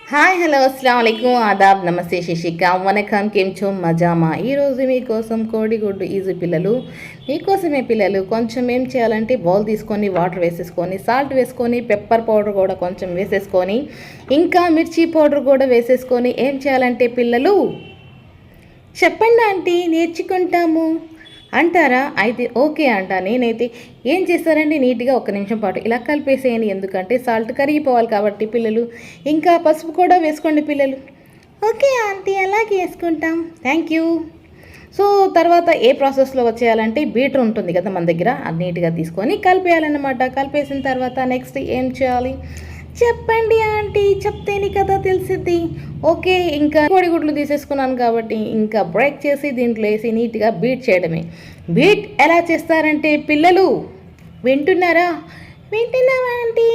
Hi hello అస్సలం వాలేకుమ్ ఆదాబ్ నమస్తే శిషిక వనకం కెంచో మజామా. ఈరోజు మీకోసం కోడిగుడ్డు ఈజీ పిల్లలు. మీకోసమే పిల్లలు. కొంచెం ఏం చేయాలంటే బౌల్ తీసుకొని వాటర్ వేసేసుకొని సాల్ట్ వేసుకొని పెప్పర్ పౌడర్ కూడా కొంచెం వేసేసుకొని ఇంకా మిర్చి పౌడర్ కూడా వేసేసుకొని ఏం చేయాలంటే పిల్లలు చెప్పండి ఆంటీ నేర్చుకుంటాము అంటారా? అయితే ఓకే అంట. నేనైతే ఏం చేస్తారండి, నీట్గా ఒక్క నిమిషం పాటు ఇలా కలిపేసేయండి. ఎందుకంటే సాల్ట్ కరిగిపోవాలి కాబట్టి పిల్లలు. ఇంకా పసుపు కూడా వేసుకోండి పిల్లలు. ఓకే ఆంటీ అలాగే వేసుకుంటాం, థ్యాంక్ యూ. సో తర్వాత ఏ ప్రాసెస్లో వచ్చేయాలంటే బీటర్ ఉంటుంది కదా మన దగ్గర, అది నీట్గా తీసుకొని కలిపేయాలన్నమాట. కలిపేసిన తర్వాత నెక్స్ట్ ఏం చేయాలి చెప్పండి ఆంటీ, చెప్తేనే కదా తెలిసిద్ది. ఓకే, ఇంకా కోడిగుడ్లు తీసేసుకున్నాను కాబట్టి ఇంకా బ్రేక్ చేసి దీంట్లో వేసి నీట్గా బీట్ చేయడమే. బీట్ ఎలా చేస్తారంటే పిల్లలు వింటున్నారా? వింటున్నావా aunty?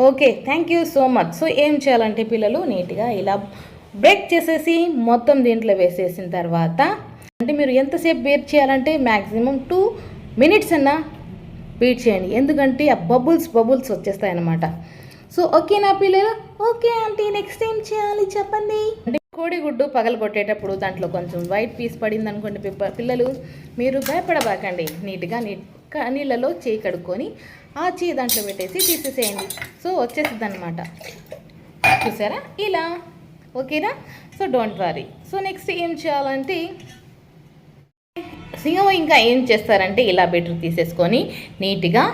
Okay, thank you so much. So ఏం చేయాలంటే పిల్లలు నీట్గా ఇలా బ్రేక్ చేసేసి మొత్తం దీంట్లో వేసేసిన తర్వాత అంటే మీరు ఎంతసేపు బీట్ చేయాలంటే మ్యాక్సిమం 2 minutes అన్నా బీట్ చేయండి. ఎందుకంటే ఆ బబుల్స్ వచ్చేస్తాయన్నమాట. సో ఓకేనా పిల్లలు? ఓకే ఆంటీ, నెక్స్ట్ ఏం చేయాలి చెప్పండి. అంటే కోడిగుడ్డు పగలగొట్టేటప్పుడు దాంట్లో కొంచెం వైట్ పీస్ పడింది అనుకోండి పిల్లలు, మీరు భయపడబాకండి. నీట్గా నీళ్ళలో చేయి కడుక్కొని ఆ చేయి దాంట్లో పెట్టేసి తీసేసేయండి. సో వచ్చేసిద్ది అనమాట. చూసారా ఇలా? ఓకేనా? So don't worry. So next ఏం చేయాలంటే ఇంకా ఏం చేస్తారంటే ఇలా బీటర్ తీసేసుకొని నీట్గా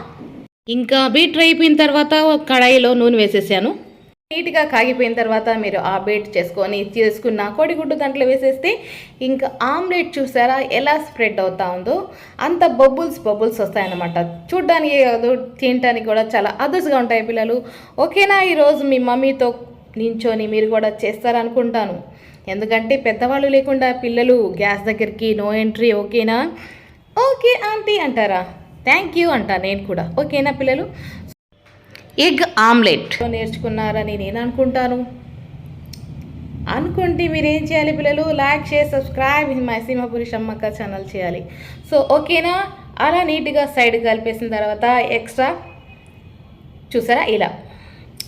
ఇంకా బీటర్ అయిపోయిన తర్వాత కడాయిలో నూనె వేసేసాను. నీట్గా కాగిపోయిన తర్వాత మీరు ఆ బీట్ చేసుకున్న కోడిగుడ్డు దాంట్లో వేసేస్తే ఇంకా ఆమ్లెట్ చూసారా ఎలా స్ప్రెడ్ అవుతా ఉందో అంత బబుల్స్ వస్తాయన్నమాట. చూడ్డానికి తినడానికి కూడా చాలా అదర్స్గా ఉంటాయి పిల్లలు. ఓకేనా? ఈరోజు మీ మమ్మీతో నించొని మీరు కూడా చేస్తారనుకుంటాను. ఎందుకంటే పెద్దవాళ్ళు లేకుండా పిల్లలు గ్యాస్ దగ్గరికి నో ఎంట్రీ. ఓకేనా? ఓకే ఆంటీ అంటారా? థ్యాంక్ యూ అంటా నేను కూడా. ఓకేనా పిల్లలు? ఎగ్ ఆమ్లెట్ నేర్చుకున్నారని నేను అనుకుంటే మీరు ఏం చేయాలి పిల్లలు? Like share subscribe my Simhapuri Shammakka channel చేయాలి. సో ఓకేనా? అలా నీట్గా సైడ్ కలిపేసిన తర్వాత ఎక్స్ట్రా చూసారా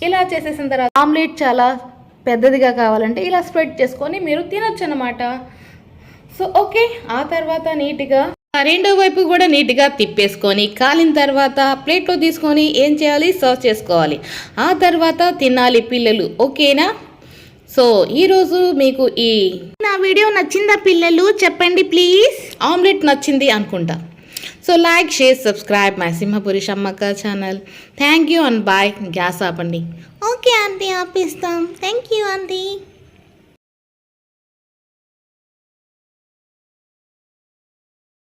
ఇలా చేసేసిన తర్వాత ఆమ్లెట్ చాలా పెద్దదిగా కావాలంటే ఇలా స్ప్రెడ్ చేసుకొని మీరు తినొచ్చు అన్నమాట. సో ఓకే, ఆ తర్వాత నీట్గా రెండో వైపు కూడా నీట్గా తిప్పేసుకొని కాలిన తర్వాత ప్లేట్లో తీసుకొని ఏం చేయాలి? సర్వ్ చేసుకోవాలి. ఆ తర్వాత తినాలి పిల్లలు. ఓకేనా? సో ఈరోజు మీకు నా వీడియో నచ్చిందా పిల్లలు? చెప్పండి ప్లీజ్. ఆమ్లెట్ నచ్చింది అనుకుంటా. So like share subscribe my Simhapuri Shammakka channel. Thank you and bye. Gas ఆపండి. ఓకే ఆంటీ, ఆపేస్తాం. Thank you aunty.